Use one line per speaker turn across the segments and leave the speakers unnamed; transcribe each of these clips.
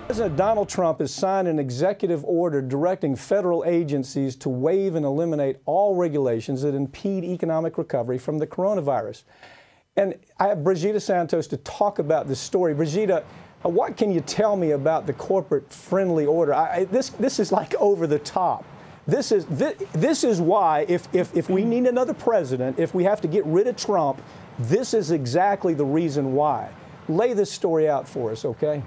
President Donald Trump has signed an executive order directing federal agencies to waive and eliminate all regulations that impede economic recovery from the coronavirus. And I have Brigida Santos to talk about this story. Brigida, what can you tell me about the corporate-friendly order? This is like over the top. This is why, if we need another president, if we have to get rid of Trump, this is exactly the reason why. Lay this story out for us, okay?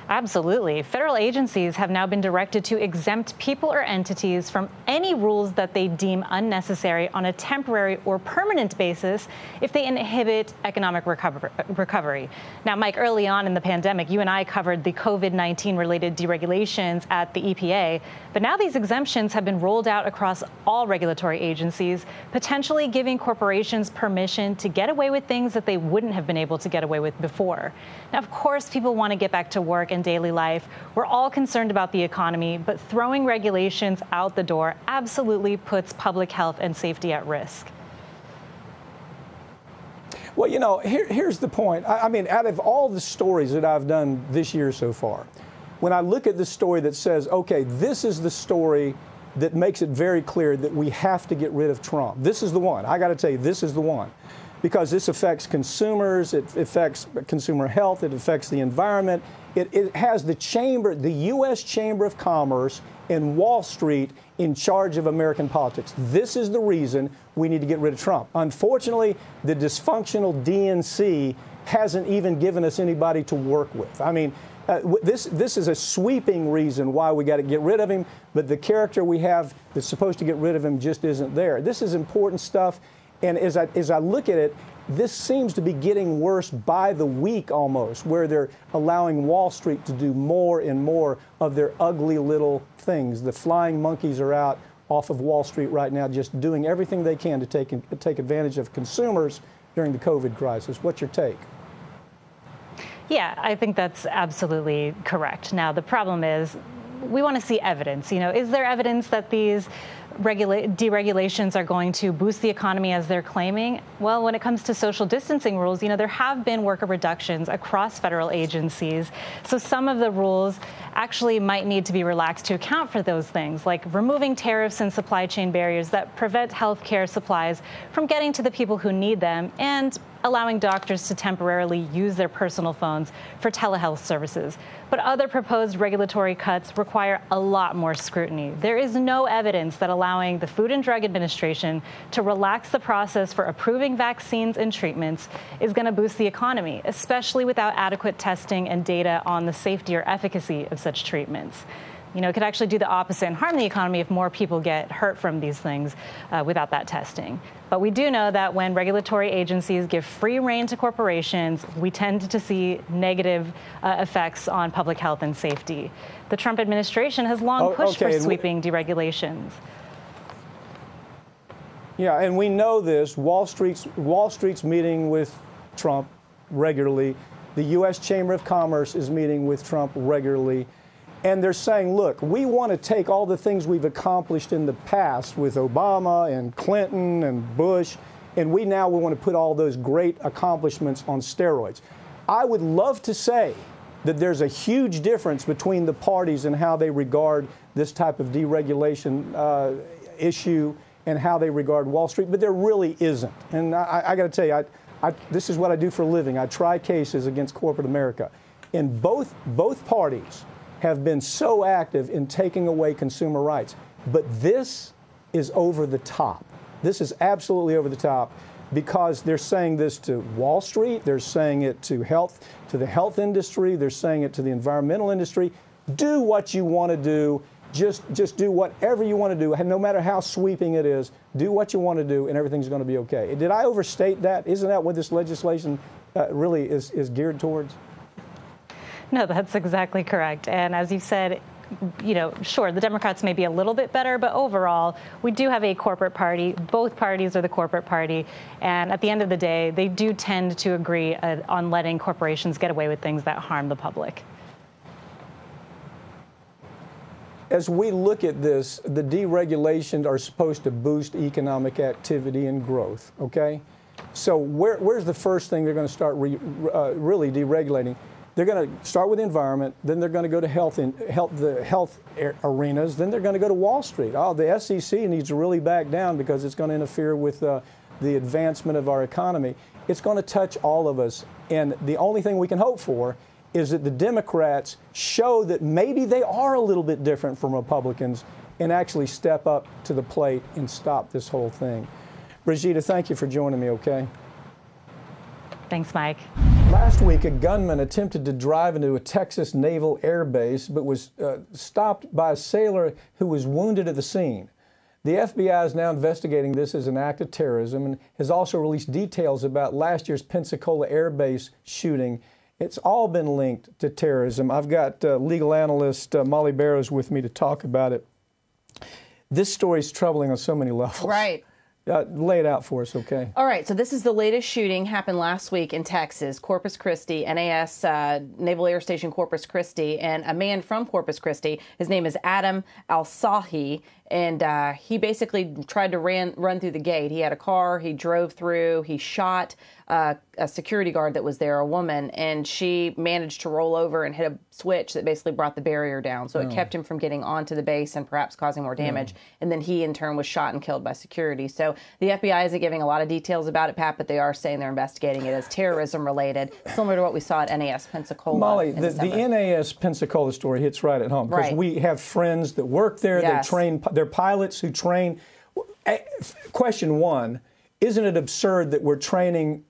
Absolutely. Federal agencies have now been directed to exempt people or entities from any rules that they deem unnecessary on a temporary or permanent basis if they inhibit economic recovery. Now, Mike, early on in the pandemic, you and I covered the COVID-19 related deregulations at the EPA, but now these exemptions have been rolled out across all regulatory agencies, potentially giving corporations permission to get away with things that they wouldn't have been able to get away with before. Now, of course, people want to get back to work and daily life. We're all concerned about the economy, but throwing regulations out the door absolutely puts public health and safety at risk.
Well, you know, here's the point. I mean, out of all the stories that I've done this year so far, when I look at the story that says, okay, this is the story that makes it very clear that we have to get rid of Trump. This is the one. I got to tell you, this is the one. Because this affects consumers, it affects consumer health, it affects the environment. It has the U.S. Chamber of Commerce and Wall Street in charge of American politics. This is the reason we need to get rid of Trump. Unfortunately, the dysfunctional DNC hasn't even given us anybody to work with. I mean, this is a sweeping reason why we got to get rid of him, but the character we have that's supposed to get rid of him just isn't there. This is important stuff. And as I look at it, this seems to be getting worse by the week almost, where they're allowing Wall Street to do more and more of their ugly little things. The flying monkeys are out off of Wall Street right now, just doing everything they can to take advantage of consumers during the COVID crisis. What's your take?
Yeah, I think that's absolutely correct. Now, the problem is we want to see evidence. You know, is there evidence that these deregulations are going to boost the economy as they're claiming? Well, when it comes to social distancing rules, you know, there have been worker reductions across federal agencies. So some of the rules actually might need to be relaxed to account for those things, like removing tariffs and supply chain barriers that prevent healthcare supplies from getting to the people who need them, and allowing doctors to temporarily use their personal phones for telehealth services. But other proposed regulatory cuts require a lot more scrutiny. There is no evidence that allowing the Food and Drug Administration to relax the process for approving vaccines and treatments is going to boost the economy, especially without adequate testing and data on the safety or efficacy of such treatments. You know, it could actually do the opposite and harm the economy if more people get hurt from these things without that testing. But we do know that when regulatory agencies give free rein to corporations, we tend to see negative effects on public health and safety. The Trump administration has long pushed for sweeping deregulations.
Yeah, and we know this. Wall Street's meeting with Trump regularly. The U.S. Chamber of Commerce is meeting with Trump regularly. And they're saying, look, we want to take all the things we've accomplished in the past with Obama and Clinton and Bush, and we want to put all those great accomplishments on steroids. I would love to say that there's a huge difference between the parties and how they regard this type of deregulation issue and how they regard Wall Street, but there really isn't. And I got to tell you, this is what I do for a living. I try cases against corporate America. And both parties have been so active in taking away consumer rights. But this is over the top. This is absolutely over the top because they're saying this to Wall Street, they're saying it to the health industry, they're saying it to the environmental industry. Do what you want to do. Just do whatever you want to do, no matter how sweeping it is. Do what you want to do, and everything's going to be okay. Did I overstate that? Isn't that what this legislation really is geared towards?
No, that's exactly correct. And as you said, you know, sure, the Democrats may be a little bit better, but overall, we do have a corporate party. Both parties are the corporate party. And at the end of the day, they do tend to agree on letting corporations get away with things that harm the public.
As we look at this, the deregulations are supposed to boost economic activity and growth, okay? So where's the first thing they're going to start really deregulating? They're going to start with the environment, then they're going to go to the health arenas, then they're going to go to Wall Street. Oh, the SEC needs to really back down because it's going to interfere with the advancement of our economy. It's going to touch all of us. And the only thing we can hope for is that the Democrats show that maybe they are a little bit different from Republicans and actually step up to the plate and stop this whole thing. Brigida, thank you for joining me, okay?
Thanks, Mike.
Last week, a gunman attempted to drive into a Texas Naval Air Base, but was stopped by a sailor who was wounded at the scene. The FBI is now investigating this as an act of terrorism and has also released details about last year's Pensacola Air Base shooting. It's all been linked to terrorism. I've got legal analyst Molly Barrows with me to talk about it. This story is troubling on so many levels.
Right.
Lay it out for us, okay?
All right, so this is the latest shooting, happened last week in Texas, Corpus Christi, NAS, Naval Air Station Corpus Christi, and a man from Corpus Christi, his name is Adam Al-Sahi, and he basically tried to run through the gate. He had a car, he drove through, he shot a security guard that was there, a woman, and she managed to roll over and hit a switch that basically brought the barrier down. So it kept him from getting onto the base and perhaps causing more damage. And then he, in turn, was shot and killed by security. So the FBI isn't giving a lot of details about it, Pat, but they are saying they're investigating it as terrorism-related, similar to what we saw at NAS Pensacola.
Molly, the NAS Pensacola story hits right at home because we have friends that work there.
Yes.
They train. They're pilots who train. Question one: isn't it absurd that we're training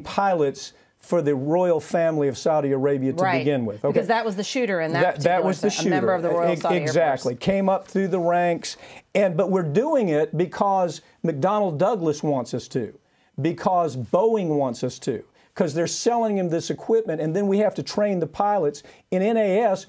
pilots for the royal family of Saudi Arabia to begin with? Okay.
Because that was the shooter, and
that was the shooter.
A member of the Royal Saudi Air Force.
Exactly. Came up through the ranks, but we're doing it because McDonnell Douglas wants us to, because Boeing wants us to, because they're selling him this equipment, and then we have to train the pilots. In NAS,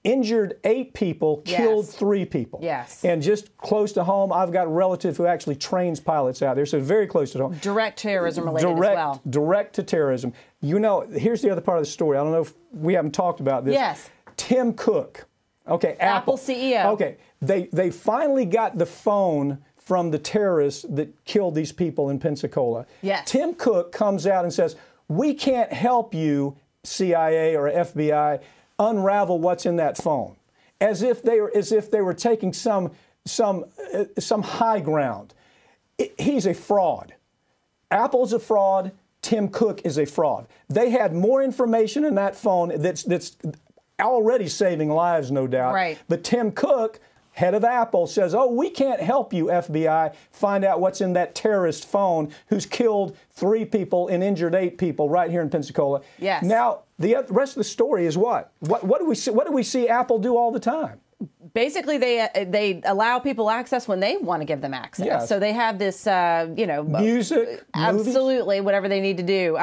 injured 8 people, killed 3 people.
Yes.
And just close to home, I've got a relative who actually trains pilots out there, so very close to home.
Direct terrorism related as well.
Direct to terrorism. You know, here's the other part of the story. I don't know if we haven't talked about this.
Yes.
Tim Cook. Okay,
Apple CEO.
Okay, they finally got the phone from the terrorists that killed these people in Pensacola.
Yes.
Tim Cook comes out and says, "We can't help you, CIA or FBI, unravel what's in that phone," as if they were taking some high ground. He's a fraud. Apple's a fraud. Tim Cook is a fraud. They had more information in that phone that's already saving lives, no doubt.
Right.
But Tim Cook, head of Apple, says, "Oh, we can't help you, FBI, find out what's in that terrorist phone who's killed 3 people and injured 8 people right here in Pensacola."
Yes.
Now, the rest of the story is what? What do we see Apple do all the time?
Basically, they allow people access when they want to give them access.
Yes.
So they have this,
music,
absolutely,
movies?
whatever they need to do.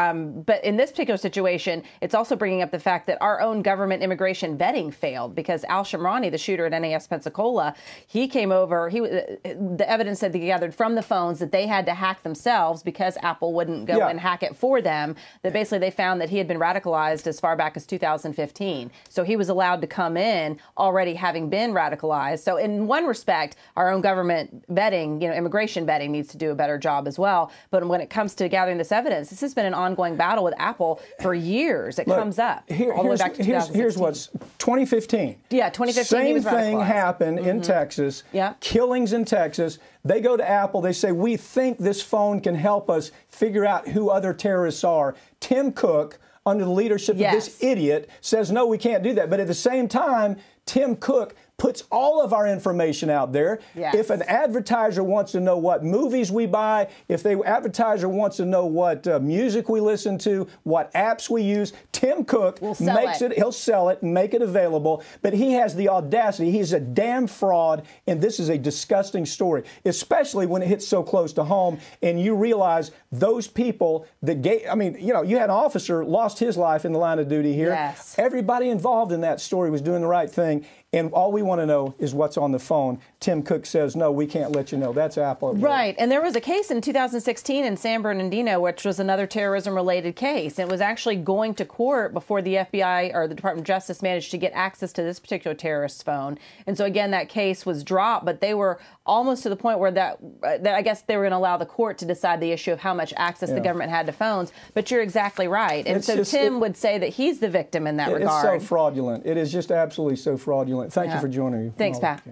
But in this particular situation, it's also bringing up the fact that our own government immigration vetting failed because Al Shamrani, the shooter at NAS Pensacola, he came over. The evidence that they gathered from the phones that they had to hack themselves because Apple wouldn't go and hack it for them. That basically they found that he had been radicalized as far back as 2015. So he was allowed to come in already having been radicalized. So in one respect, our own government vetting, immigration vetting needs to do a better job as well. But when it comes to gathering this evidence, this has been an ongoing battle with Apple for years. It comes up all the way back to 2016.
Here's what's 2015.
Yeah, 2015.
Same thing happened in Texas.
Yeah.
Killings in Texas. They go to Apple. They say, "We think this phone can help us figure out who other terrorists are." Tim Cook, under the leadership of this idiot, says, "No, we can't do that." But at the same time, Tim Cook puts all of our information out there.
Yes.
If an advertiser wants to know what movies we buy, if the advertiser wants to know what music we listen to, what apps we use, Tim Cook makes it. He'll sell it and make it available. But he has the audacity. He's a damn fraud, and this is a disgusting story, especially when it hits so close to home and you realize those people that you had an officer lost his life in the line of duty here.
Yes.
Everybody involved in that story was doing the right thing. thing, and all we want to know is what's on the phone. Tim Cook says, no, we can't let you know. That's Apple.
Right. And there was a case in 2016 in San Bernardino, which was another terrorism-related case. It was actually going to court before the FBI or the Department of Justice managed to get access to this particular terrorist's phone. And so, again, that case was dropped, but they were almost to the point where that I guess they were going to allow the court to decide the issue of how much access the government had to phones. But you're exactly right. And so Tim would say that he's the victim in that regard.
It's so fraudulent. It is just absolutely so fraudulent. Thank you for joining me.
Thanks, Pat.